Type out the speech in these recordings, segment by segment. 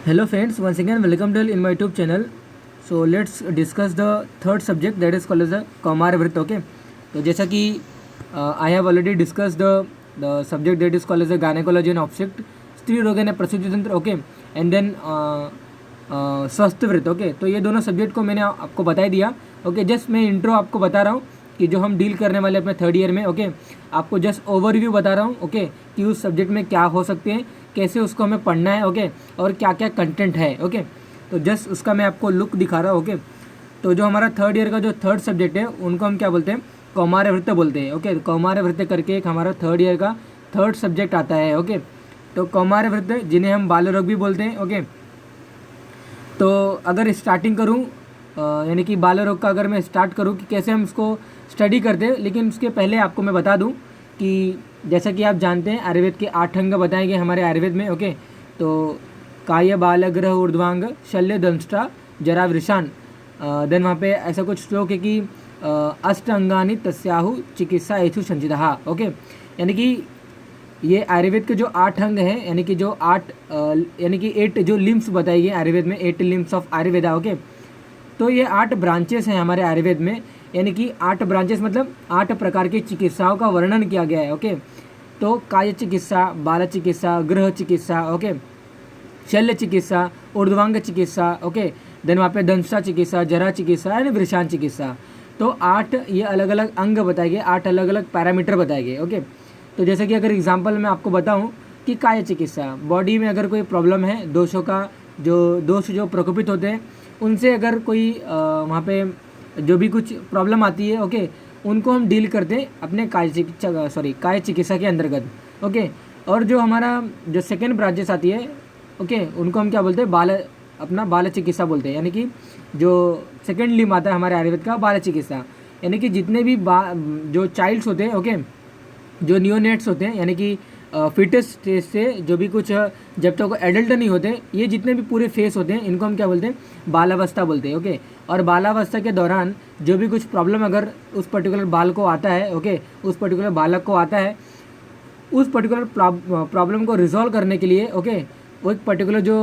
Hello friends, once again welcome to in my YouTube channel. So let's discuss the third subject that is called as the Kaumar Vrit. Okay, तो जैसा कि I have already discussed the subject that is called as the gynecology and obstetrics, स्त्री रोग यानी प्रसूति तंत्र. Okay, and then स्वस्थ वृत्त. ओके, तो ये दोनों सब्जेक्ट को मैंने आपको बता ही दिया. ओके, जस्ट मैं इंट्रो आपको बता रहा हूँ कि जो हम डील करने वाले अपने थर्ड ईयर में. ओके, आपको जस्ट ओवरव्यू बता रहा हूँ. ओके, कि उस सब्जेक्ट में क्या हो सकते हैं, कैसे उसको हमें पढ़ना है. ओके, और क्या क्या कंटेंट है. ओके, तो जस्ट उसका मैं आपको लुक दिखा रहा हूँ. ओके, तो जो हमारा थर्ड ईयर का जो थर्ड सब्जेक्ट है उनको हम क्या बोलते हैं, कौमार वृत्त बोलते हैं. ओके, कौमार वृत्त करके एक हमारा थर्ड ईयर का थर्ड सब्जेक्ट आता है. ओके, तो कौमार वृत्त जिन्हें हम बाल रोग भी बोलते हैं. ओके, तो अगर स्टार्टिंग करूँ यानी कि बाल रोग का अगर मैं स्टार्ट करूँ कि कैसे हम इसको स्टडी करते हैं, लेकिन उसके पहले आपको मैं बता दूँ कि जैसा कि आप जानते हैं आयुर्वेद के 8 अंग बताए गए हमारे आयुर्वेद में. ओके, तो काय बाल ग्रह ऊर्ध्वांग शल्य दंष्टा जरा वृषान. देन वहाँ पे ऐसा कुछ श्लोक है कि अष्ट अंगानी तस्याहु चिकित्सा येषु संचिता. ओके, यानी कि ये आयुर्वेद के जो 8 अंग हैं, यानी कि जो 8 यानी कि 8 जो लिम्स बताई गई आयुर्वेद में, 8 लिम्स ऑफ आयुर्वेदा. ओके, तो ये 8 ब्रांचेस हैं हमारे आयुर्वेद में, यानी कि 8 ब्रांचेस मतलब 8 प्रकार की चिकित्साओं का वर्णन किया गया है. ओके, तो काय चिकित्सा, बाल चिकित्सा, गृह चिकित्सा. ओके, शल्य चिकित्सा, ऊर्ध्वांग चिकित्सा. ओके, देन वहाँ पे दंष्टा चिकित्सा, जरा चिकित्सा एंड वृषान चिकित्सा. तो 8 ये अलग अलग अंग बताए गए, 8 अलग अलग पैरामीटर बताए गए. ओके, तो जैसे कि अगर एग्जांपल मैं आपको बताऊं कि काय चिकित्सा, बॉडी में अगर कोई प्रॉब्लम है, दोषों का जो दोष जो प्रकोपित होते हैं उनसे अगर कोई वहाँ पे जो भी कुछ प्रॉब्लम आती है. ओके, उनको हम डील करते हैं अपने काय चिकित्सा के अंतर्गत. ओके, और जो हमारा जो सेकेंड ब्रांचेस आती है, ओके, उनको हम क्या बोलते हैं, बाल चिकित्सा बोलते हैं. यानी कि जो सेकेंड लिम आता है हमारे आयुर्वेद का, बाल चिकित्सा, यानी कि जितने भी जो चाइल्ड्स होते हैं. ओके, जो नियोनेट्स होते हैं, यानी कि फिटस स्टेज से जो भी कुछ जब तक वो एडल्ट नहीं होते, ये जितने भी पूरे फेस होते हैं इनको हम क्या बोलते हैं, बालावस्था बोलते हैं. ओके, और बालावस्था के दौरान जो भी कुछ प्रॉब्लम अगर उस पर्टिकुलर बाल को आता है, ओके, उस पर्टिकुलर बालक को आता है, उस पर्टिकुलर प्रॉब्लम को रिजॉल्व करने के लिए, ओके, वो एक पर्टिकुलर जो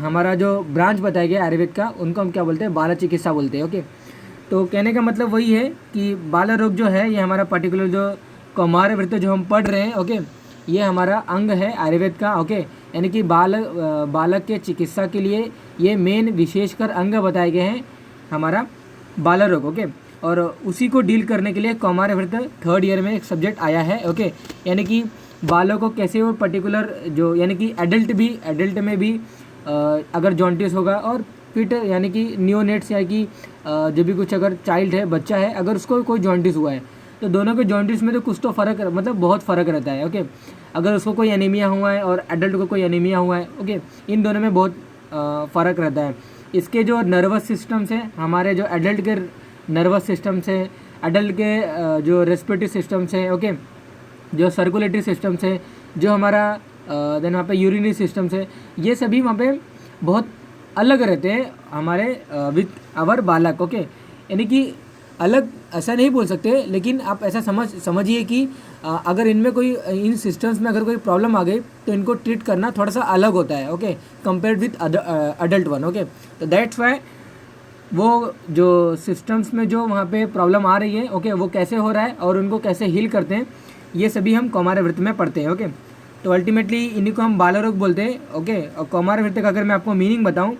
हमारा जो ब्रांच बताया गया आयुर्वेद का, उनको हम क्या बोलते हैं, बाल चिकित्सा बोलते हैं. ओके, तो कहने का मतलब वही है कि बाल रोग जो है ये हमारा पर्टिकुलर जो कौमार वृत्त जो हम पढ़ रहे हैं, ओके, ये हमारा अंग है आयुर्वेद का. ओके, यानी कि बालक के चिकित्सा के लिए ये मेन विशेषकर अंग बताए गए हैं हमारा बाल रोग. ओके, और उसी को डील करने के लिए कौमार वृत्त थर्ड ईयर में एक सब्जेक्ट आया है. ओके, यानी कि बालों को कैसे वो पर्टिकुलर जो यानी कि एडल्ट में भी अगर जॉन्टिस होगा, और फिट यानी कि नियोनेट्स या कि जो भी कुछ अगर चाइल्ड है, बच्चा है, अगर उसको कोई जॉन्टिस हुआ है तो दोनों के जॉन्टिस में तो कुछ तो फ़र्क मतलब बहुत फ़र्क रहता है. ओके, अगर उसको कोई एनीमिया हुआ है और एडल्ट को कोई एनीमिया हुआ है, ओके, इन दोनों में बहुत फ़र्क रहता है. इसके जो नर्वस सिस्टम्स हैं, हमारे जो एडल्ट के नर्वस सिस्टम्स हैं, एडल्ट के जो रेस्पिरेटरी सिस्टम्स हैं, ओके, जो सर्कुलेटरी सिस्टम्स है, जो हमारा देन वहाँ पे यूरिनरी सिस्टम्स है, ये सभी वहाँ पे बहुत अलग रहते हैं हमारे विथ आवर बालक. ओके, यानी कि अलग ऐसा नहीं बोल सकते, लेकिन आप ऐसा समझिए कि अगर इनमें कोई इन सिस्टम्स में अगर कोई प्रॉब्लम आ गई तो इनको ट्रीट करना थोड़ा सा अलग होता है. Okay, compared with adult one. Okay, तो दैट्स वाई वो जो सिस्टम्स में जो वहाँ पे प्रॉब्लम आ रही है, ओके, वो कैसे हो रहा है और उनको कैसे हील करते हैं, ये सभी हम कौमार वृत्त में पढ़ते हैं. ओके, तो अल्टीमेटली इन्हीं को हम बाल रोग बोलते हैं. ओके, और कौमार वृत्त का अगर मैं आपको मीनिंग बताऊँ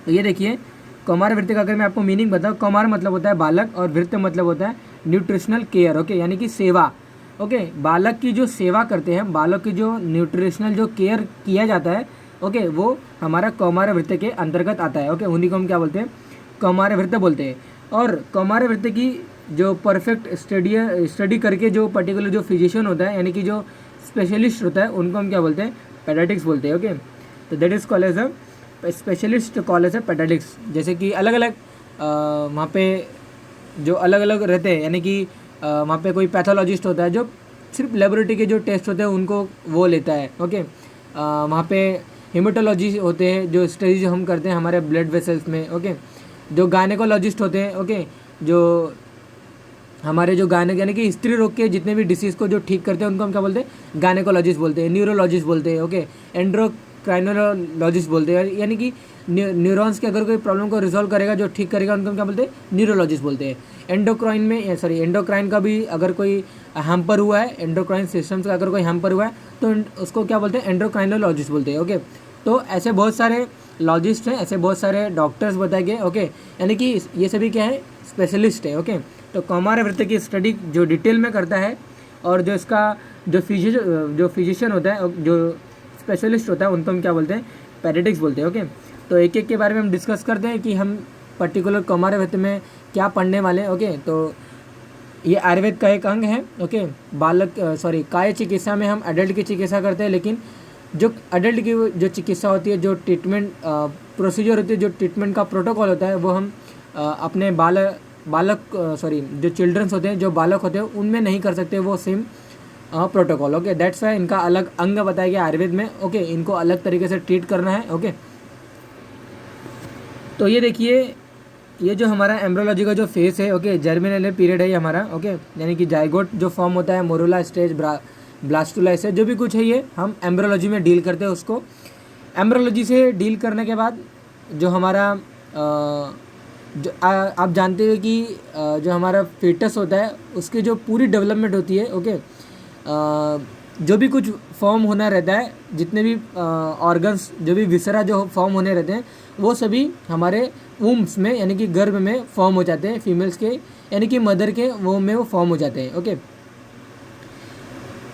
तो ये देखिए, कौमार वृत्त का अगर मैं आपको मीनिंग बताऊँ, कौमार मतलब होता है बालक और वृत्त मतलब होता है न्यूट्रिशनल केयर. ओके, यानी कि सेवा. ओके, बालक की जो सेवा करते हैं, बालक की जो न्यूट्रिशनल जो केयर किया जाता है, ओके, वो हमारा कौमार वृत्त के अंतर्गत आता है. ओके, उन्हीं को हम क्या बोलते हैं, कौमार वृत्त बोलते हैं. और कौमार वृत्त की जो परफेक्ट स्टडी करके जो पर्टिकुलर जो फिजिशियन होता है, यानी कि जो स्पेशलिस्ट होता है, उनको हम क्या बोलते हैं, पेडियाट्रिक्स बोलते हैं. ओके, तो that is called as a specialist college है पेडियाट्रिक्स. जैसे कि अलग अलग वहाँ पे जो अलग अलग रहते हैं, यानी कि वहाँ पे कोई पैथोलॉजिस्ट होता है जो सिर्फ लेबोरेटरी के जो टेस्ट होते हैं उनको वो लेता है. ओके, वहाँ पे हेमेटोलॉजी होते हैं जो स्टडीज हम करते हैं हमारे ब्लड वेसल्स में. ओके, जो गायनेकोलॉजिस्ट होते हैं, ओके, जो हमारे जो गायनेक यानी कि स्त्री रोग के जितने भी डिसीज़ को जो ठीक करते हैं उनको हम क्या बोलते हैं, गायनेकोलॉजिस्ट बोलते हैं, न्यूरोलॉजिस्ट बोलते हैं. ओके, एंडोक्राइनोलॉजिस्ट बोलते हैं, यानी कि न्यूरॉन्स के अगर कोई प्रॉब्लम को रिजॉल्व करेगा, जो ठीक करेगा, उनको हम क्या बोलते हैं, न्यूरोलॉजिस्ट बोलते हैं। एंडोक्राइन का भी अगर कोई हैम्पर हुआ है, एंडोक्राइन सिस्टम्स का अगर कोई हैम्पर हुआ है तो उसको क्या बोलते हैं, एंडोक्राइनोलॉजिस्ट बोलते हैं। ओके, तो ऐसे बहुत सारे लॉजिस्ट हैं, ऐसे बहुत सारे डॉक्टर्स बताए गए। ओके, यानी कि ये सभी क्या है, स्पेशलिस्ट है। ओके, तो कौमारवृत्त की स्टडी जो डिटेल में करता है और जो इसका जो फिजिशियन होता है, जो स्पेशलिस्ट होता है, उनको हम क्या बोलते हैं, पेडियाट्रिक्स बोलते हैं। ओके, तो एक एक के बारे में हम डिस्कस करते हैं कि हम पर्टिकुलर कौमारवृत्त में क्या पढ़ने वाले हैं। ओके, तो ये आयुर्वेद का एक अंग है। ओके, काय चिकित्सा में हम एडल्ट की चिकित्सा करते हैं, लेकिन जो एडल्ट की जो चिकित्सा होती है, जो ट्रीटमेंट प्रोसीजर होती है, जो ट्रीटमेंट का प्रोटोकॉल होता है, वो हम अपने जो चिल्ड्रंस होते हैं, जो बालक होते हैं, उनमें नहीं कर सकते वो same protocol. Okay, that's Y इनका अलग अंग बताया गया आयुर्वेद में। ओके, इनको अलग तरीके से ट्रीट करना है। ओके, तो ये देखिए, ये जो हमारा एम्ब्रियोलॉजी का जो फेस है, ओके, जर्मिनल पीरियड है ये हमारा। ओके, यानी कि जाइगोट जो फॉर्म होता है, मोरुला स्टेज, ब्लास्टुला स्टेज, जो भी कुछ है ये हम एम्ब्रियोलॉजी में डील करते हैं। उसको एम्ब्रियोलॉजी से डील करने के बाद जो हमारा जो आप जानते हो कि जो हमारा fetus होता है, उसकी जो पूरी डेवलपमेंट होती है। ओके, जो भी कुछ फॉर्म होना रहता है, जितने भी ऑर्गन्स, जो भी विसरा जो फॉर्म होने रहते हैं, वो सभी हमारे वूम्स में, यानी कि गर्भ में फॉर्म हो जाते हैं, फीमेल्स के, यानी कि मदर के वोम में वो फॉर्म हो जाते हैं। ओके,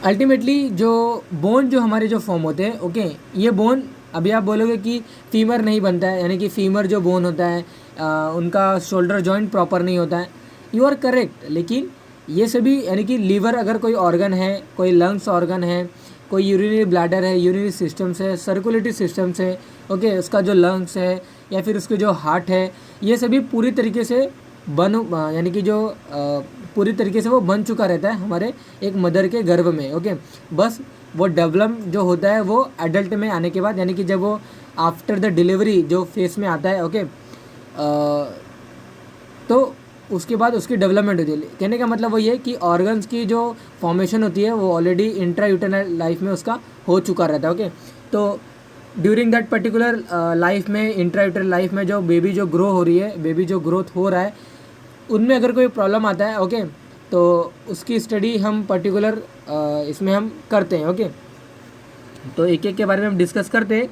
अल्टीमेटली जो बोन जो हमारे जो फॉर्म होते हैं, ओके, ये बोन, अभी आप बोलोगे कि फीमर नहीं बनता है, यानी कि फीमर जो बोन होता है, उनका शोल्डर जॉइंट प्रॉपर नहीं होता है, यू आर करेक्ट। लेकिन ये सभी, यानी कि लीवर अगर कोई ऑर्गन है, कोई लंग्स ऑर्गन है, कोई यूरिनरी ब्लैडर है, यूरिनरी सिस्टम्स है, सर्कुलेटरी सिस्टम्स है, ओके, उसका जो लंग्स है या फिर उसके जो हार्ट है, ये सभी पूरी तरीके से यानी कि जो पूरी तरीके से वो बन चुका रहता है हमारे एक मदर के गर्भ में। ओके, बस वो डेवलप जो होता है वो एडल्ट में आने के बाद, यानी कि जब वो आफ्टर द डिलीवरी जो फेस में आता है। ओके, तो उसके बाद उसकी डेवलपमेंट होती है। कहने का मतलब वही है कि ऑर्गन्स की जो फॉर्मेशन होती है वो ऑलरेडी इंट्रायूटेरल लाइफ में उसका हो चुका रहता है। ओके, तो ड्यूरिंग दैट पर्टिकुलर लाइफ में, इंट्रायूटेरल लाइफ में, जो बेबी जो ग्रो हो रही है, बेबी जो ग्रोथ हो रहा है, उनमें अगर कोई प्रॉब्लम आता है, ओके, तो उसकी स्टडी हम पर्टिकुलर इसमें हम करते हैं। ओके, तो एक एक के बारे में हम डिस्कस करते हैं।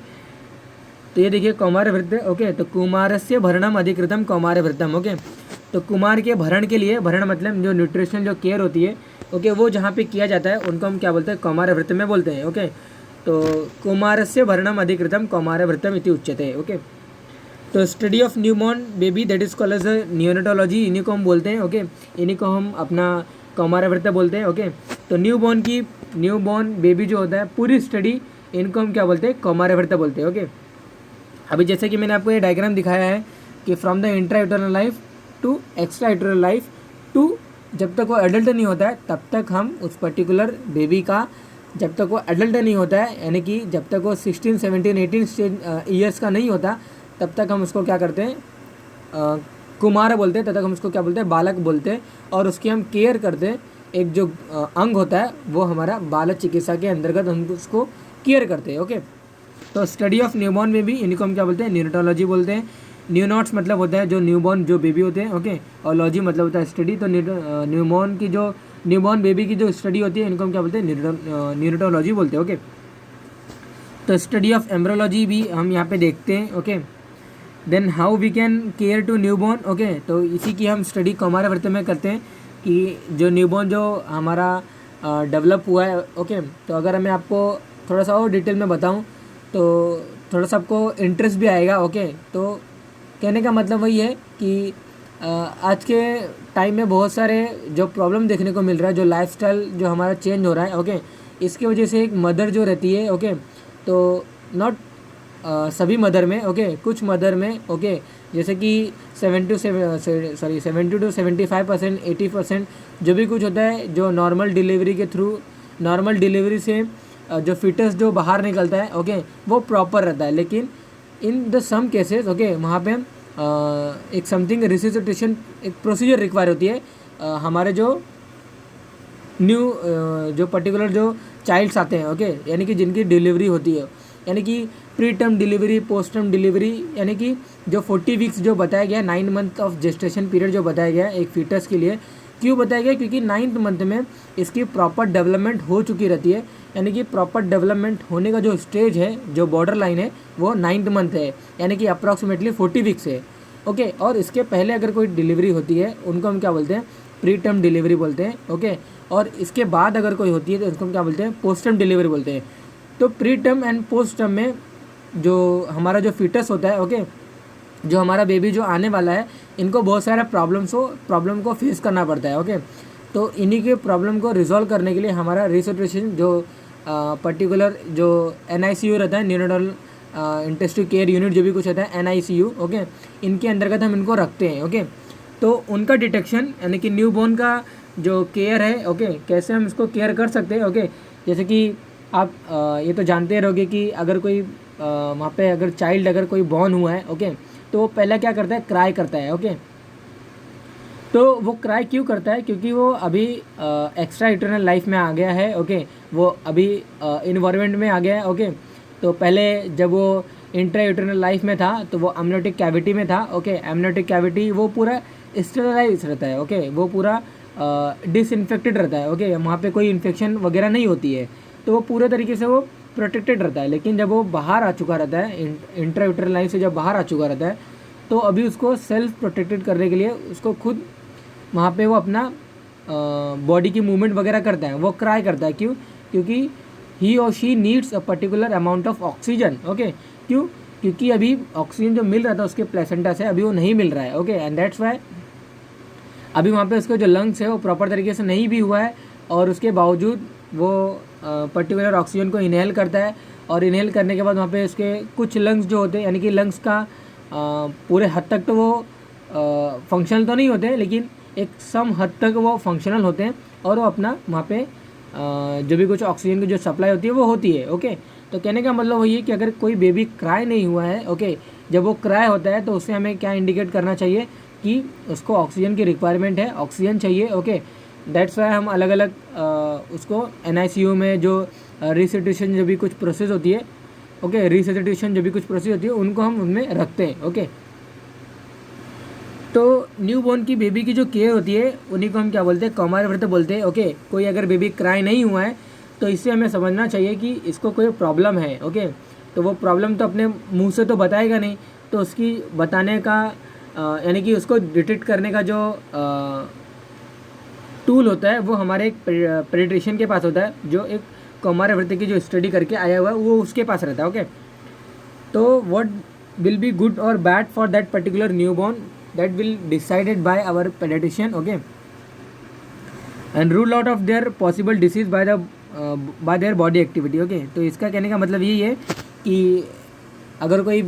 तो ये देखिए कौमारवृत्त। ओके, तो कुमारस्य भरणम अधिकृतम कौमारवृत्तम। ओके, तो कुमार के भरण के लिए, भरण मतलब जो न्यूट्रिशनल जो केयर होती है, ओके, वो जहाँ पे किया जाता है उनको हम क्या बोलते हैं, कौमारवृत्त में बोलते हैं। ओके, तो कुमारस्य भरणम अधिकृतम कौमारवृत्तम इति उच्यते। ओके, तो study of newborn baby, that is called as neonatology, इन्हीं को हम बोलते हैं। ओके, इन्हीं को हम अपना कौमारवृत्त बोलते हैं। ओके, तो न्यूबॉर्न बेबी जो होता है, पूरी स्टडी, इनको हम क्या बोलते हैं, कौमारवृत्त बोलते हैं। ओके, अभी जैसे कि मैंने आपको ये डायग्राम दिखाया है कि from the intrauterine life to extrauterine life to, जब तक वो एडल्ट नहीं होता है तब तक हम उस पर्टिकुलर बेबी का, जब तक वो एडल्ट नहीं होता है, यानी कि जब तक वो 16, 17, 18 ईयर्स का नहीं होता, तब तक हम उसको क्या करते हैं, कुमार बोलते हैं, तब तक हम उसको क्या बोलते हैं, बालक बोलते हैं, और उसकी हम केयर करते हैं। एक जो अंग होता है वो हमारा बालक चिकित्सा के अंतर्गत हम उसको केयर करते हैं। ओके, तो स्टडी ऑफ न्यूबॉर्न में भी इनको हम क्या बोलते हैं, न्यूनेटोलॉजी बोलते हैं। न्यूनॉट्स मतलब होता है जो न्यूबॉर्न जो बेबी होते हैं। ओके, और लॉजी मतलब होता है स्टडी। तो न्यूबॉर्न बेबी की जो स्टडी होती है, इनको हम क्या बोलते हैं, न्यूनेटोलॉजी बोलते हैं। ओके, तो स्टडी ऑफ एम्ब्रियोलॉजी भी हम यहाँ पे देखते हैं। Okay, then how we can care to newborn. Okay, तो इसी की हम स्टडी कौमारवृत्त में करते हैं कि जो न्यूबॉर्न जो हमारा डेवलप हुआ है। ओके, तो अगर मैं आपको थोड़ा सा और डिटेल में बताऊं तो थोड़ा सा आपको इंटरेस्ट भी आएगा। ओके, तो कहने का मतलब वही है कि आज के टाइम में बहुत सारे जो प्रॉब्लम देखने को मिल रहा है, जो लाइफस्टाइल जो हमारा चेंज हो रहा है। ओके, इसकी वजह से एक मदर जो रहती है, ओके, तो नॉट सभी मदर में, ओके, कुछ मदर में, ओके, जैसे कि 70 to 75%, 80% जो भी कुछ होता है, जो नॉर्मल डिलीवरी के थ्रू, नॉर्मल डिलीवरी से जो फिटस जो बाहर निकलता है, ओके, वो प्रॉपर रहता है। लेकिन in the some cases, okay, वहाँ पे हम एक समथिंग रिससिटेशन एक प्रोसीजर रिक्वायर होती है। हमारे जो जो पर्टिकुलर जो चाइल्ड्स आते हैं, ओके, यानी कि जिनकी डिलीवरी होती है, यानी कि pre term delivery, post term delivery, यानी कि जो 40 वीक्स जो बताया गया, 9 मंथ ऑफ जेस्टेशन पीरियड जो बताया गया एक फीटस के लिए, क्यों बताया गया? क्योंकि 9th मंथ में इसकी प्रॉपर डेवलपमेंट हो चुकी रहती है, यानी कि प्रॉपर डेवलपमेंट होने का जो स्टेज है, जो बॉर्डर लाइन है, वो 9th मंथ है, यानी कि अप्रॉक्सीमेटली 40 वीक्स है। ओके, और इसके पहले अगर कोई डिलीवरी होती है उनको हम क्या बोलते हैं? प्री टर्म डिलीवरी बोलते हैं। ओके, और इसके बाद अगर कोई होती है तो उसको हम क्या बोलते हैं? पोस्ट टर्म डिलीवरी बोलते हैं। तो pre term and post term में जो हमारा जो फीटस होता है, ओके, जो हमारा बेबी जो आने वाला है, इनको बहुत सारा प्रॉब्लम को फेस करना पड़ता है। ओके, तो इन्हीं के प्रॉब्लम को रिजॉल्व करने के लिए हमारा रिसोटेशन जो पर्टिकुलर जो NICU रहता है, न्यूनेटल इंटेंसिव केयर यूनिट जो भी कुछ होता है NICU, ओके, इनके अंतर्गत हम इनको रखते हैं। ओके, तो उनका डिटेक्शन यानी कि न्यू बॉर्न का जो केयर है, ओके, कैसे हम इसको केयर कर सकते हैं। ओके, जैसे कि आप ये तो जानते रहोगे कि अगर कोई वहाँ पे अगर चाइल्ड अगर कोई बॉर्न हुआ है, ओके, तो वो पहला क्या करता है? क्राई करता है। ओके, तो वो क्राई क्यों करता है? क्योंकि वो अभी एक्स्ट्रा इंटरनल लाइफ में आ गया है। ओके, वो अभी इन्वायरमेंट में आ गया है। ओके, तो पहले जब वो इंट्रा यूटरनल लाइफ में था तो वो एमनियोटिक कैविटी में था। ओके, एमनियोटिक कैविटी वो पूरा स्टेरिलाइज रहता है। ओके, वो पूरा डिसइंफेक्टेड रहता है। ओके, वहाँ पे कोई इन्फेक्शन वगैरह नहीं होती है, तो वो पूरे तरीके से वो प्रोटेक्टेड रहता है। लेकिन जब वो बाहर आ चुका रहता है, इंट्रा यूटरनल लाइफ से जब बाहर आ चुका रहता है, तो अभी उसको सेल्फ प्रोटेक्टेड करने के लिए उसको खुद वहाँ पे वो अपना बॉडी की मूवमेंट वगैरह करता है, वो क्राई करता है। क्यों? क्योंकि ही और she needs a particular amount of oxygen. Okay, क्यों? क्योंकि अभी ऑक्सीजन जो मिल रहा था उसके प्लेसेंटा से अभी वो नहीं मिल रहा है। ओके, एंड दैट्स वाई अभी वहाँ पे उसका जो लंग्स है वो प्रॉपर तरीके से नहीं भी हुआ है, और उसके बावजूद वो पर्टिकुलर ऑक्सीजन को इनहेल करता है, और इनहेल करने के बाद वहाँ पे उसके कुछ लंग्स जो होते हैं, यानी कि लंग्स का पूरे हद तक तो वो फंक्शनल तो नहीं होते हैं, लेकिन एक सम हद तक वो फंक्शनल होते हैं, और वो अपना वहाँ पे जो भी कुछ ऑक्सीजन की जो सप्लाई होती है वो होती है। ओके, तो कहने का मतलब वही है कि अगर कोई बेबी क्राई नहीं हुआ है, ओके, जब वो क्राई होता है तो उससे हमें क्या इंडिकेट करना चाहिए कि उसको ऑक्सीजन की रिक्वायरमेंट है, ऑक्सीजन चाहिए। ओके, दैट्स वाई हम अलग अलग उसको NICU में जो रिससिटेशन जो भी कुछ प्रोसेस होती है, ओके, रिससिटेशन जो भी कुछ प्रोसेस होती है उनको हम उनमें रखते हैं। ओके, तो न्यू बॉर्न की बेबी की जो केयर होती है उन्हीं को हम क्या बोलते हैं? कौमार व्रत बोलते हैं। ओके, कोई अगर बेबी क्राई नहीं हुआ है तो इससे हमें समझना चाहिए कि इसको कोई प्रॉब्लम है। ओके, तो वो प्रॉब्लम तो अपने मुंह से तो बताएगा नहीं, तो उसकी बताने का यानी कि उसको डिटेक्ट करने का जो टूल होता है वो हमारे एक पेडिट्रिशियन के पास होता है, जो एक कौमार व्रत की जो स्टडी करके आया हुआ है वो उसके पास रहता है। ओके, तो व्हाट विल बी गुड और bad for that particular new born, that will decided by our pediatrician, okay, and rule out of their possible disease by their body activity. okay, तो इसका कहने का मतलब यही है कि अगर कोई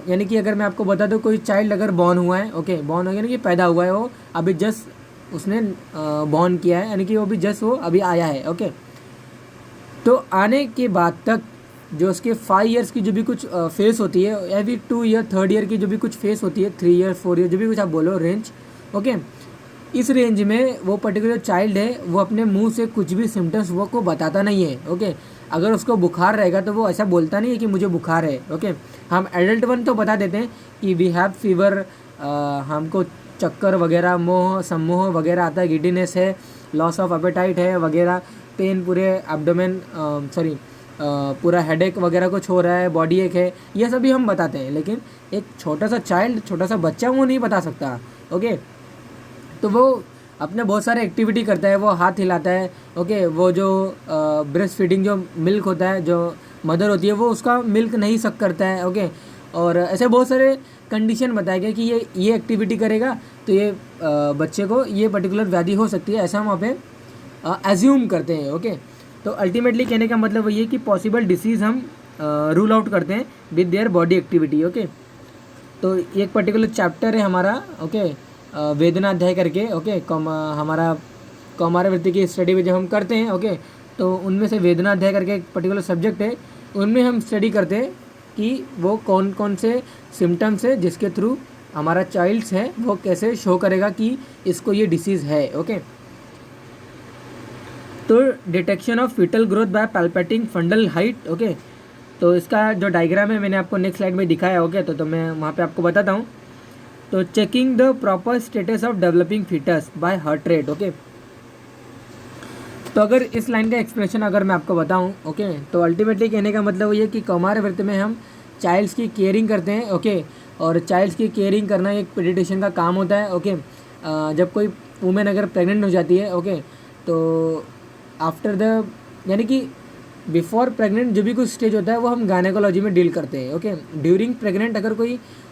यानी कि अगर मैं आपको बता दूं कोई चाइल्ड अगर बॉर्न हुआ है, ओके, बॉर्न हो यानी कि पैदा हुआ है, वो अभी जस्ट उसने बॉर्न किया है, यानी कि वो भी जस्ट वो अभी आया है। ओके, तो आने के बाद तक जो उसके 5 ईयर्स की जो भी कुछ फेस होती है, या फिर 2 ईयर 3rd ईयर की जो भी कुछ फेस होती है, 3 ईयर 4 ईयर जो भी कुछ आप बोलो रेंज, ओके, इस रेंज में वो पर्टिकुलर चाइल्ड है वो अपने मुंह से कुछ भी सिम्टम्स वो को बताता नहीं है। ओके, अगर उसको बुखार रहेगा तो वो ऐसा बोलता नहीं है कि मुझे बुखार है। ओके, हम एडल्ट वन तो बता देते हैं कि वी हैव फीवर, हमको चक्कर वगैरह, मोह सम्मोह वगैरह आता है, गिडीनेस है, लॉस ऑफ एपेटाइट है वगैरह, पेन पूरे एब्डोमेन पूरा हेडेक वगैरह कुछ हो रहा है, बॉडी एक है, ये सभी हम बताते हैं। लेकिन एक छोटा सा चाइल्ड, छोटा सा बच्चा वो नहीं बता सकता। ओके, तो वो अपने बहुत सारे एक्टिविटी करता है, वो हाथ हिलाता है। ओके, वो जो ब्रेस्ट फीडिंग जो मिल्क होता है, जो मदर होती है वो उसका मिल्क नहीं सक करता है। ओके, और ऐसे बहुत सारे कंडीशन बताया गया कि ये एक्टिविटी करेगा तो ये बच्चे को ये पर्टिकुलर व्याधि हो सकती है, ऐसा हम वहाँ पे एज्यूम करते हैं। ओके, तो अल्टीमेटली कहने का मतलब वही है कि पॉसिबल डिसीज़ हम रूल आउट करते हैं with their body activity. Okay, तो एक पर्टिकुलर चैप्टर है हमारा, ओके, वेदना अध्याय करके, ओके, हमारा कौमार वृत्ति की स्टडी में जब हम करते हैं, ओके, तो उनमें से वेदना अध्याय करके एक पर्टिकुलर सब्जेक्ट है, उनमें हम स्टडी करते हैं कि वो कौन कौन से सिम्टम्स है जिसके थ्रू हमारा चाइल्ड्स है वो कैसे शो करेगा कि इसको ये डिसीज़ है। ओके, तो detection of fetal growth by palpating fundal height. Okay, तो इसका जो डायग्राम है मैंने आपको नेक्स्ट स्लाइड में दिखाया हो गया, तो मैं वहाँ पे आपको बताता हूँ। तो checking the proper status of developing foetus by heart rate, okay. तो अगर इस लाइन का एक्सप्लेनेशन अगर मैं आपको बताऊँ, ओके, तो अल्टीमेटली कहने का मतलब ये कि कौमार व्रत में हम चाइल्ड्स की केयरिंग करते हैं, ओके। और चाइल्ड्स की केयरिंग करना एक पीडियाट्रिशियन का काम होता है, ओके। जब कोई वुमेन अगर प्रेग्नेंट हो जाती है, ओके, तो आफ्टर द यानी कि बिफोर प्रेग्नेंट जो भी कुछ स्टेज होता है वो हम गायनेकोलॉजी में डील करते हैं, ओके। ड्यूरिंग प्रेग्नेंट अगर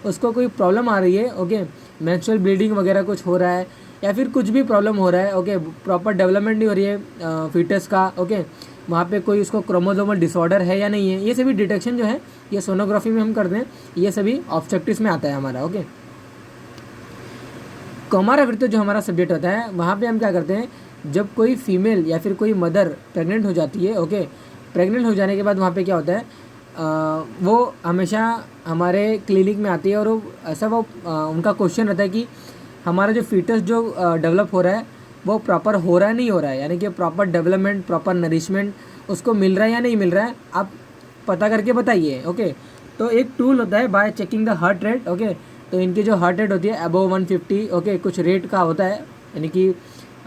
उसको कोई प्रॉब्लम आ रही है, ओके, मेंस्ट्रुअल ब्लीडिंग वगैरह कुछ हो रहा है या फिर कुछ भी प्रॉब्लम हो रहा है, ओके, प्रॉपर डेवलपमेंट नहीं हो रही है फीटस का, ओके, वहाँ पे कोई उसको क्रोमोसोमल डिसऑर्डर है या नहीं है, ये सभी डिटेक्शन जो है ये सोनोग्राफी में हम करते हैं। ये सभी ऑब्स्टेट्रिक्स में आता है हमारा, ओके। कौमार व्रत जो हमारा सब्जेक्ट होता है वहाँ पे हम क्या करते हैं, जब कोई फीमेल या फिर कोई मदर प्रेग्नेंट हो जाती है, ओके, प्रेग्नेंट हो जाने के बाद वहाँ पे क्या होता है, वो हमेशा हमारे क्लिनिक में आती है और उनका क्वेश्चन रहता है कि हमारा जो फीटस जो डेवलप हो रहा है वो प्रॉपर हो रहा है नहीं हो रहा है, यानी कि प्रॉपर डेवलपमेंट प्रॉपर नरिशमेंट उसको मिल रहा है या नहीं मिल रहा है, आप पता करके बताइए, ओके। तो एक टूल होता है bye checking the heart rate, okay. तो इनकी जो हार्ट रेट होती है अबव 150, ओके, कुछ रेट का होता है, यानी कि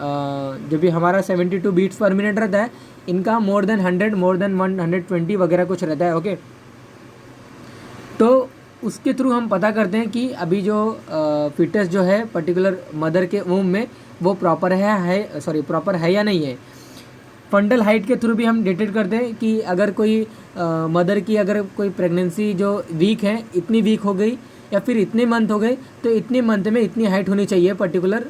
जो भी हमारा 72 बीट्स पर मिनट रहता है, इनका मोर देन 100 मोर देन 120 वगैरह कुछ रहता है, ओके। तो उसके थ्रू हम पता करते हैं कि अभी जो फीटस जो है पर्टिकुलर मदर के वूम में वो प्रॉपर है या नहीं है। फंडल हाइट के थ्रू भी हम डिटेक्ट करते हैं कि अगर कोई मदर की अगर कोई प्रेगनेंसी जो वीक है, इतनी वीक हो गई या फिर इतने मंथ हो गए, तो इतने मंथ में इतनी हाइट होनी चाहिए, पर्टिकुलर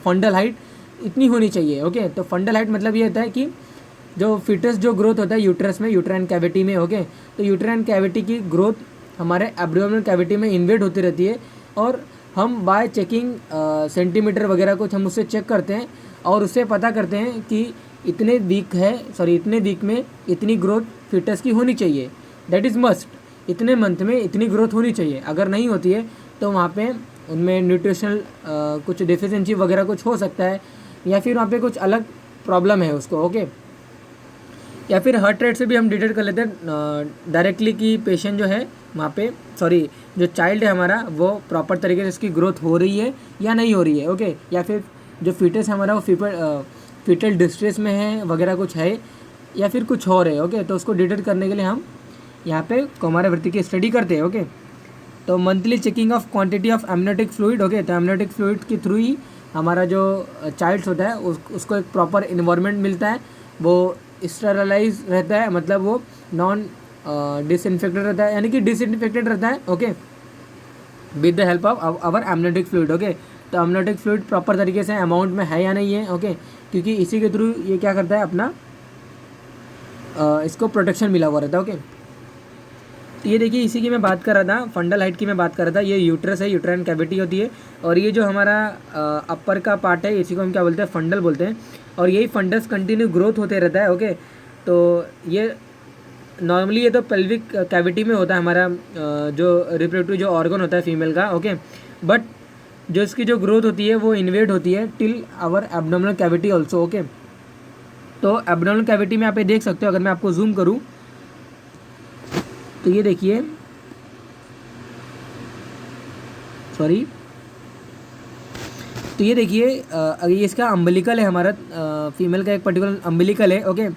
फंडल हाइट इतनी होनी चाहिए, ओके। तो फंडल हाइट मतलब ये होता है कि जो फीटस जो ग्रोथ होता है यूट्रस में, यूट्राइन कैविटी में, ओके, तो यूट्राइन कैविटी की ग्रोथ हमारे एब्डोमिनल कैविटी में इन्वेड होती रहती है और हम बाय चेकिंग सेंटीमीटर वगैरह कुछ हम उससे चेक करते हैं और उससे पता करते हैं कि इतने वीक में इतनी ग्रोथ फीटस की होनी चाहिए, दैट इज़ मस्ट, इतने मंथ में इतनी ग्रोथ होनी चाहिए। अगर नहीं होती है तो वहाँ पे उनमें न्यूट्रिशनल कुछ डिफिशिएंसी वगैरह कुछ हो सकता है या फिर वहाँ पे कुछ अलग प्रॉब्लम है उसको, ओके। या फिर हार्ट रेट से भी हम डिटेक्ट कर लेते हैं डायरेक्टली कि पेशेंट जो है वहाँ पे जो चाइल्ड है हमारा वो प्रॉपर तरीके से इसकी ग्रोथ हो रही है या नहीं हो रही है, ओके। या फिर जो फीटस है हमारा वो फीटल डिस्ट्रेस में है वगैरह कुछ है या फिर कुछ और है, ओके। तो उसको डिटेक्ट करने के लिए हम यहाँ पे कौमार व्रत की स्टडी करते हैं, ओके। तो monthly checking of quantity of amniotic fluid, okay. तो एमनियोटिक फ्लूइड के थ्रू ही हमारा जो चाइल्ड होता है उसको एक प्रॉपर इन्वायरमेंट मिलता है, वो स्टेरलाइज रहता है, मतलब वो नॉन डिसइंफेक्टेड रहता है, यानी कि डिसइंफेक्टेड रहता है, okay, with the help of our amniotic fluid, okay. तो एमनियोटिक फ्लूइड प्रॉपर तरीके से अमाउंट में है या नहीं है, ओके, क्योंकि इसी के थ्रू ये क्या करता है अपना इसको प्रोटेक्शन मिला हुआ रहता है, ओके। तो ये देखिए इसी की मैं बात कर रहा था, फंडल हाइट की मैं बात कर रहा था। ये यूट्रस है, यूट्राइन कैविटी होती है और ये जो हमारा अपर का पार्ट है इसी को हम क्या बोलते हैं, फंडल बोलते हैं। और यही फंडस कंटिन्यू ग्रोथ होते रहता है, ओके। तो ये नॉर्मली ये तो पेल्विक कैविटी में होता है हमारा जो रिप्रोडक्टिव जो ऑर्गन होता है फीमेल का, ओके। बट जो इसकी जो ग्रोथ होती है वो इन्वेड होती है till our abdominal cavity also, okay. तो एब्डोमिनल कैविटी में आप ये देख सकते हो, अगर मैं आपको जूम करूँ तो ये देखिए, तो ये देखिए ये इसका अम्बिलिकल है हमारा, फीमेल का एक पर्टिकुलर अम्बिलिकल है, ओके।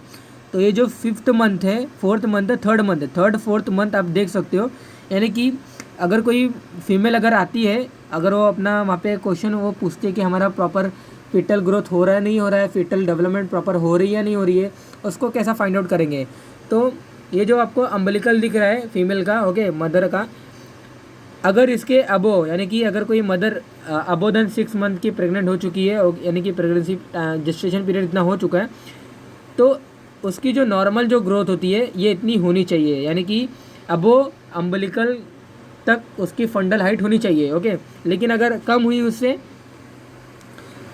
तो ये जो 5th मंथ है, 4th मंथ है, 3rd मंथ है, 3rd 4th मंथ आप देख सकते हो। यानी कि अगर कोई फीमेल अगर आती है, अगर वो अपना वहाँ पे क्वेश्चन वो पूछते हैं कि हमारा प्रॉपर फीटल ग्रोथ हो रहा है नहीं हो रहा है, फीटल डेवलपमेंट प्रॉपर हो रही है या नहीं हो रही है, उसको कैसा फाइंड आउट करेंगे। तो ये जो आपको अम्बिलिकल दिख रहा है फीमेल का, ओके, मदर का, अगर इसके अबो यानी कि अगर कोई मदर अबो देन 6 मंथ की प्रेग्नेंट हो चुकी है, यानी कि प्रेगनेंसी जेस्टेशन पीरियड इतना हो चुका है, तो उसकी जो नॉर्मल जो ग्रोथ होती है ये इतनी होनी चाहिए, यानी कि अबो अम्बिलिकल तक उसकी फंडल हाइट होनी चाहिए, ओके। लेकिन अगर कम हुई उससे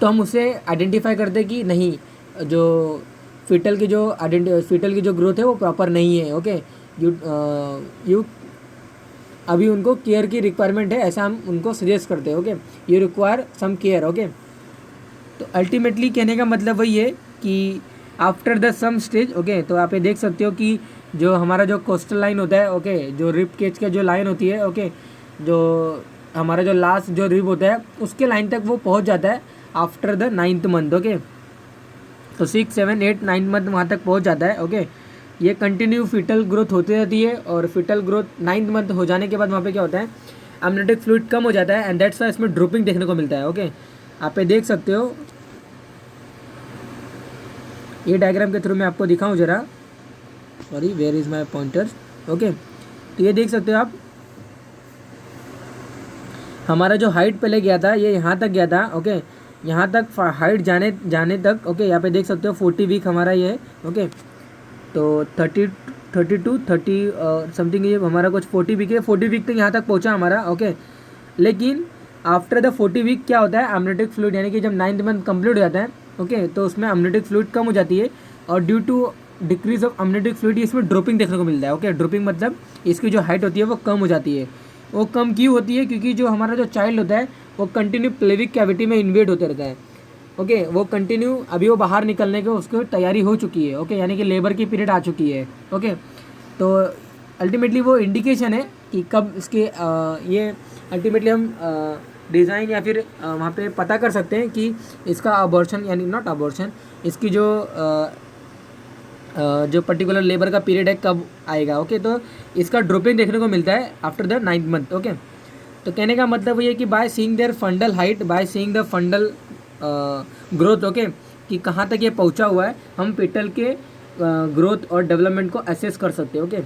तो हम उसे आइडेंटिफाई करते कि नहीं, जो फीटल की जो ग्रोथ है वो प्रॉपर नहीं है, ओके। यू अभी उनको केयर की रिक्वायरमेंट है, ऐसा हम उनको सजेस्ट करते हैं, okay. You require some care, okay. तो अल्टीमेटली कहने का मतलब वही है कि after the some stage, okay, तो आप ये देख सकते हो कि जो हमारा जो कोस्टल लाइन होता है, ओके, जो रिब केज का जो लाइन होती है, ओके, जो हमारा जो लास्ट जो रिब होता है उसके लाइन तक वो पहुंच जाता है after the 9th month, okay. तो 6, 7, 8, 9 मंथ वहाँ तक पहुँच जाता है, ओके। ये कंटिन्यू फीटल ग्रोथ होती रहती है और फीटल ग्रोथ 9th मंथ हो जाने के बाद वहाँ पे क्या होता है, एमनियोटिक फ्लूइड कम हो जाता है एंड दैट्स वाई इसमें ड्रॉपिंग देखने को मिलता है, ओके। आप ये देख सकते हो, ये डायग्राम के थ्रू मैं आपको दिखाऊं जरा, sorry where is my pointers, okay. तो ये देख सकते हो आप, हमारा जो हाइट पहले गया था ये यहाँ तक गया था, ओके, यहाँ तक हाइट जाने तक, ओके। यहाँ पे देख सकते हो 40 वीक हमारा ये है, ओके। तो 30 समथिंग ये हमारा कुछ 40 वीक है, 40 वीक तक यहाँ तक पहुँचा हमारा, ओके। लेकिन आफ्टर द 40 वीक क्या होता है, एमनियोटिक फ्लूइड यानी कि जब 9th मंथ कंप्लीट हो जाता है, ओके, तो उसमें एमनियोटिक फ्लूइड कम हो जाती है और due to decrease of amniotic fluid इसमें ड्रॉपिंग देखने को मिलता है, ओके। ड्रॉपिंग मतलब इसकी जो हाइट होती है वो कम हो जाती है। वो कम क्यों होती है, क्योंकि जो हमारा जो चाइल्ड होता है वो कंटिन्यू प्लेविक कैविटी में इन्वेड होते रहता है, ओके। वो कंटिन्यू अभी वो बाहर निकलने की उसको तैयारी हो चुकी है, ओके, यानी कि लेबर की पीरियड आ चुकी है, ओके। तो अल्टीमेटली वो इंडिकेशन है कि कब इसके ये अल्टीमेटली हम डिज़ाइन या फिर वहाँ पे पता कर सकते हैं कि इसका अबॉर्शन यानी नॉट अबॉर्शन, इसकी जो पर्टिकुलर लेबर का पीरियड है कब आएगा, ओके। तो इसका ड्रॉपिंग देखने को मिलता है after the 9th month, okay. तो कहने का मतलब ये है कि by seeing their fundal height, by seeing the fundal growth, okay, कि कहाँ तक ये पहुँचा हुआ है, हम पेटल के ग्रोथ और डेवलपमेंट को असेस कर सकते हैं, ओके।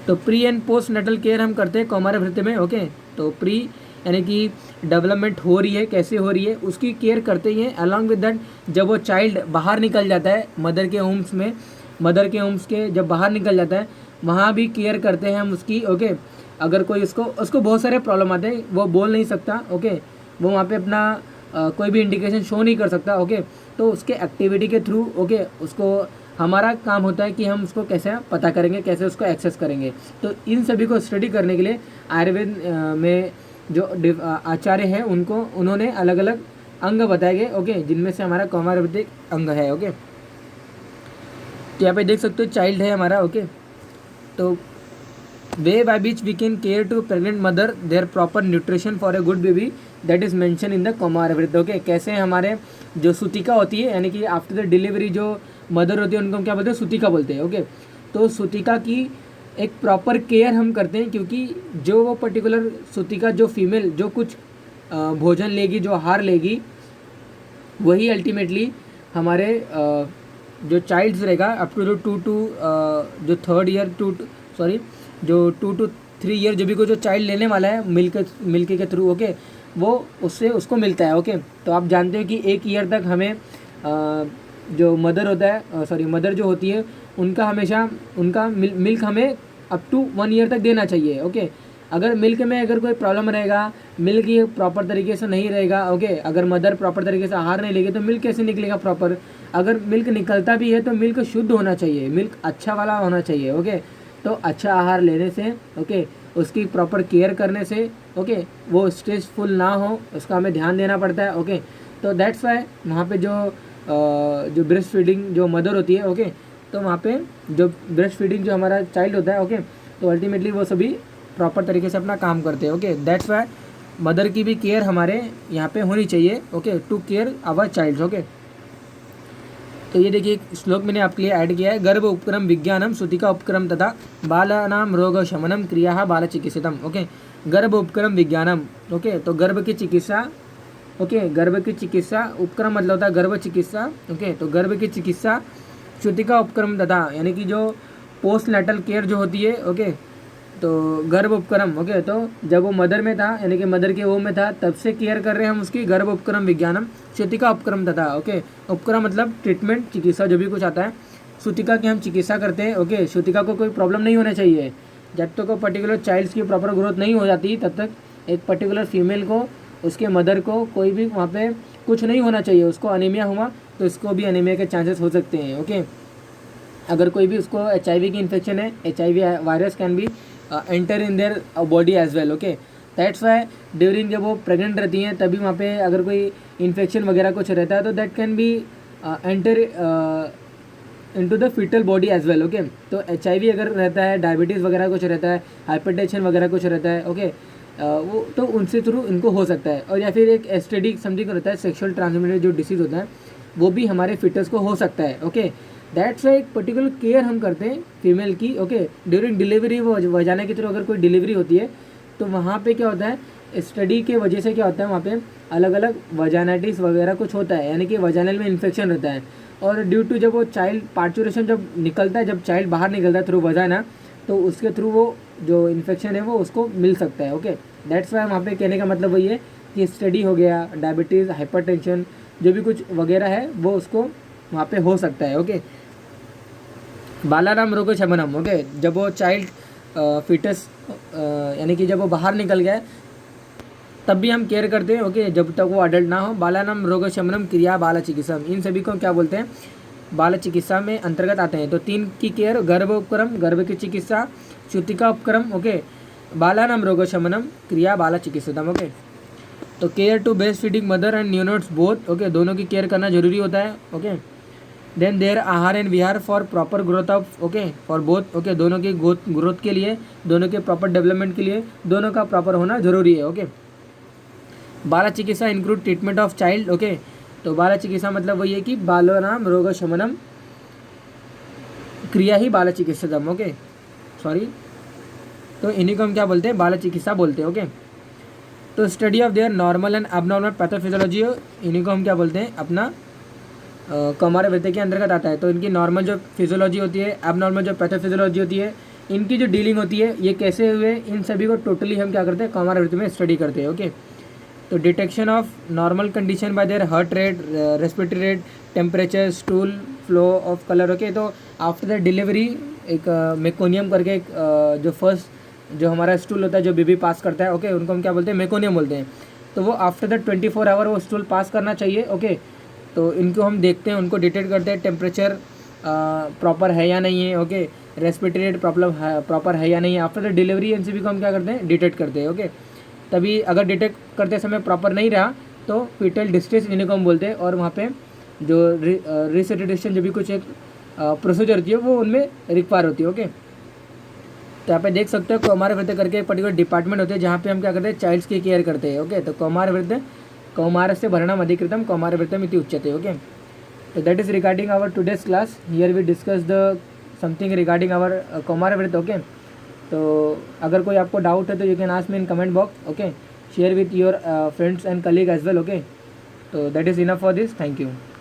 तो pre and post natal care हम करते हैं कौमारभृत्य में, ओके। तो प्री यानी कि डेवलपमेंट हो रही है, कैसे हो रही है उसकी केयर करते ही हैं। अलॉन्ग विद दैट जब वो चाइल्ड बाहर निकल जाता है मदर के होम्स के जब बाहर निकल जाता है वहाँ भी केयर करते हैं हम उसकी, ओके। अगर कोई उसको बहुत सारे प्रॉब्लम आते हैं, वो बोल नहीं सकता, ओके, वो वहाँ पे अपना कोई भी इंडिकेशन शो नहीं कर सकता, ओके। तो उसके एक्टिविटी के थ्रू, ओके, उसको हमारा काम होता है कि हम उसको कैसे पता करेंगे, कैसे उसको एक्सेस करेंगे। तो इन सभी को स्टडी करने के लिए आयुर्वेद में जो आचार्य हैं उन्होंने अलग अलग अंग बताए गए, ओके, जिनमें से हमारा कौमारभृत्य अंग है, ओके। तो यहाँ पे देख सकते हो चाइल्ड है हमारा, ओके। तो way by which we can care to pregnant mother their proper nutrition for a good baby that is mention in the Kaumarabhritya, okay. कैसे हमारे जो सूतिका होती है यानी कि आफ्टर द डिलीवरी जो मदर होती है उनको हम क्या बोलते हैं, सूतिका बोलते हैं, ओके। तो सूतिका की एक प्रॉपर केयर हम करते हैं, क्योंकि जो वो पर्टिकुलर सूतिका जो फीमेल जो कुछ भोजन लेगी, जो आहार लेगी, वही अल्टीमेटली हमारे जो चाइल्ड्स रहेगा अप टू जो 3rd ईयर जो 2 to 3 ईयर जो भी कोई जो चाइल्ड लेने वाला है मिल्क के थ्रू, ओके, वो उसको मिलता है, ओके। तो आप जानते हो कि 1 ईयर तक हमें जो मदर होता है मदर जो होती है उनका मिल्क हमें अप टू 1 ईयर तक देना चाहिए, ओके। अगर मिल्क में अगर कोई प्रॉब्लम रहेगा, मिल्क ये प्रॉपर तरीके से नहीं रहेगा, ओके, अगर मदर प्रॉपर तरीके से आहार नहीं लेगी तो मिल्क कैसे निकलेगा प्रॉपर। अगर मिल्क निकलता भी है तो मिल्क शुद्ध होना चाहिए, मिल्क अच्छा वाला होना चाहिए, ओके। तो अच्छा आहार लेने से, ओके, उसकी प्रॉपर केयर करने से, ओके, वो स्ट्रेसफुल ना हो उसका हमें ध्यान देना पड़ता है, ओके। तो दैट्स वाई वहाँ पे जो ब्रेस्ट फीडिंग जो मदर होती है, ओके, तो वहाँ पे जो ब्रेस्ट फीडिंग जो हमारा चाइल्ड होता है, ओके, तो अल्टीमेटली वो सभी प्रॉपर तरीके से अपना काम करते हैं, ओके। दैट्स वाई मदर की भी केयर हमारे यहाँ पे होनी चाहिए, okay, to care our child, okay. तो ये देखिए श्लोक मैंने आपके लिए ऐड किया है, गर्भ उपक्रम विज्ञानम सूतिका उपक्रम तथा बालानाम रोग शमनम क्रिया बाल चिकित्सितम, ओके। गर्भ उपक्रम विज्ञानम, ओके, तो गर्भ की चिकित्सा, ओके, गर्भ की चिकित्सा, उपक्रम मतलब होता है गर्भ चिकित्सा, ओके। तो गर्भ की चिकित्सा सूतिका उपक्रम तथा यानी कि जो पोस्ट नेटल केयर जो होती है, ओके, तो गर्भ उपक्रम, ओके, तो जब वो मदर में था यानी कि मदर के वो में था तब से केयर कर रहे हैं हम उसकी, गर्भ उपक्रम विज्ञानम सूतिका उपक्रम तथा, ओके। उपक्रम मतलब ट्रीटमेंट, चिकित्सा जो भी कुछ आता है, सूतिका की हम चिकित्सा करते हैं, ओके। सूतिका को कोई प्रॉब्लम नहीं होना चाहिए, जब तक वो पर्टिकुलर चाइल्ड्स की प्रॉपर ग्रोथ नहीं हो जाती तब तक एक पर्टिकुलर फीमेल को, उसके मदर को कोई भी वहाँ पे कुछ नहीं होना चाहिए। उसको अनीमिया हुआ तो इसको भी अनीमिया के चांसेस हो सकते हैं, ओके। अगर कोई भी उसको HIV की इन्फेक्शन है, HIV virus can be enter in their body as well, okay. That's why during जब वो प्रेग्नेंट रहती हैं तभी वहाँ पे अगर कोई इन्फेक्शन वगैरह कुछ रहता है तो that can be enter into the foetal body as well, okay. तो HIV अगर रहता है, डायबिटीज़ वगैरह कुछ रहता है, हाइपरटेंशन वगैरह कुछ रहता है, ओके, वो तो उनसे थ्रू इनको हो सकता है। और या फिर एक STD समथिंग रहता है, सेक्सुअल ट्रांसमिटेड जो डिसीज़ होता है, वो भी हमारे फिटर्स को हो सकता है, ओके। दैट्स वाई एक पर्टिकुलर केयर हम करते हैं फीमेल की, ओके। ड्यूरिंग डिलीवरी वो वजाना की थ्रू अगर कोई डिलीवरी होती है तो वहाँ पे क्या होता है, स्टडी के वजह से क्या होता है, वहाँ पे अलग अलग वजानाइटिस वगैरह कुछ होता है, यानी कि वजानल में इन्फेक्शन रहता है। और ड्यू टू जब वो चाइल्ड पार्चुरेशन जब निकलता है, जब चाइल्ड बाहर निकलता है थ्रू वजाना, तो उसके थ्रू वो जो इन्फेक्शन है वो उसको मिल सकता है, ओके। दैट्स वाई वहाँ पे कहने का मतलब वही है कि स्टडी हो गया, डायबिटीज़, हाइपरटेंशन, जो भी कुछ वगैरह है वो उसको वहाँ पे हो सकता है, ओके। बालानाम रोग शमनम, ओके। जब वो चाइल्ड फीटस यानी कि जब वो बाहर निकल गया तब भी हम केयर करते हैं, ओके, जब तक वो अडल्ट ना हो। बालानाम रोग शमनम क्रिया बाल चिकित्सा, इन सभी को क्या बोलते हैं, बाल चिकित्सा में अंतर्गत आते हैं। तो 3 की केयर, गर्भ उपक्रम, गर्भ की चिकित्सा, सूतिका उपक्रम, ओके, बालानाम रोग शमनम क्रिया बाल चिकित्सतम, ओके। तो care to breast feeding mother and neonates both, okay, दोनों की केयर करना जरूरी होता है, okay. Then their ahar and vihar for proper growth of, okay, for both, okay, दोनों की ग्रोथ के लिए, दोनों के प्रॉपर डेवलपमेंट के लिए दोनों का प्रॉपर होना जरूरी है, ओके। बाल चिकित्सा include treatment of child, okay. तो बाल चिकित्सा मतलब वही है कि बालानाम रोग शमनम क्रिया ही बाल चिकित्सतम, ओके, सॉरी। तो इन्हीं को हम क्या बोलते हैं, बाल चिकित्सा बोलते हैं, ओके। तो study of their normal and abnormal pathophysiology, इन्हीं को हम क्या बोलते हैं, अपना कौमार वृत्ति के अंतर्गत आता है। तो इनकी नॉर्मल जो फिजियोलॉजी होती है, एबनॉर्मल जो पैथोफिजियोलॉजी होती है, इनकी जो डीलिंग होती है, ये कैसे हुए, इन सभी को टोटली हम क्या करते हैं, कौमार वृत्ति में स्टडी करते हैं, ओके। तो detection of normal condition bye their heart rate, respiratory rate, temperature, stool flow of colour, okay. तो आफ्टर द डिलीवरी एक मेकोनियम करके एक जो फर्स्ट जो हमारा स्टूल होता है, जो बेबी पास करता है, ओके, उनको हम क्या बोलते हैं, मेकोनियम बोलते हैं। तो वो आफ्टर द 24 आवर वो स्टूल पास करना चाहिए, ओके। तो इनको हम देखते हैं, उनको डिटेक्ट करते हैं, टेम्परेचर प्रॉपर है या नहीं है, ओके, रेस्पिरेटरी रेट प्रॉपर है या नहीं है। आफ्टर द डिलीवरी इन सभी को हम क्या करते हैं, डिटेक्ट करते हैं, ओके। तभी अगर डिटेक्ट करते समय प्रॉपर नहीं रहा तो फीटल डिस्ट्रेस इन्हीं को हम बोलते हैं। और वहाँ पे जो रिसेसिटेशन जो भी कुछ एक प्रोसीजर होती है वो उनमें रिक्वायर होती है, ओके। तो यहाँ पे देख सकते हो कौमार वृत्ति करके एक पर्टिकुलर डिपार्टमेंट होते हैं जहाँ पे हम क्या करते हैं, चाइल्ड्स की केयर करते हैं, ओके। तो कौमार वृत्ति, कौमारस्य भरणम अधिकृतम कौमार वृत्तम इति उच्यते, ओके। तो that is regarding our today's class. Here we discuss the something regarding our Kaumara Vritta, okay. तो अगर कोई आपको डाउट है तो you can ask me in comment box, okay. Share with your friends and colleague as well, okay. तो that is enough for this, thank you.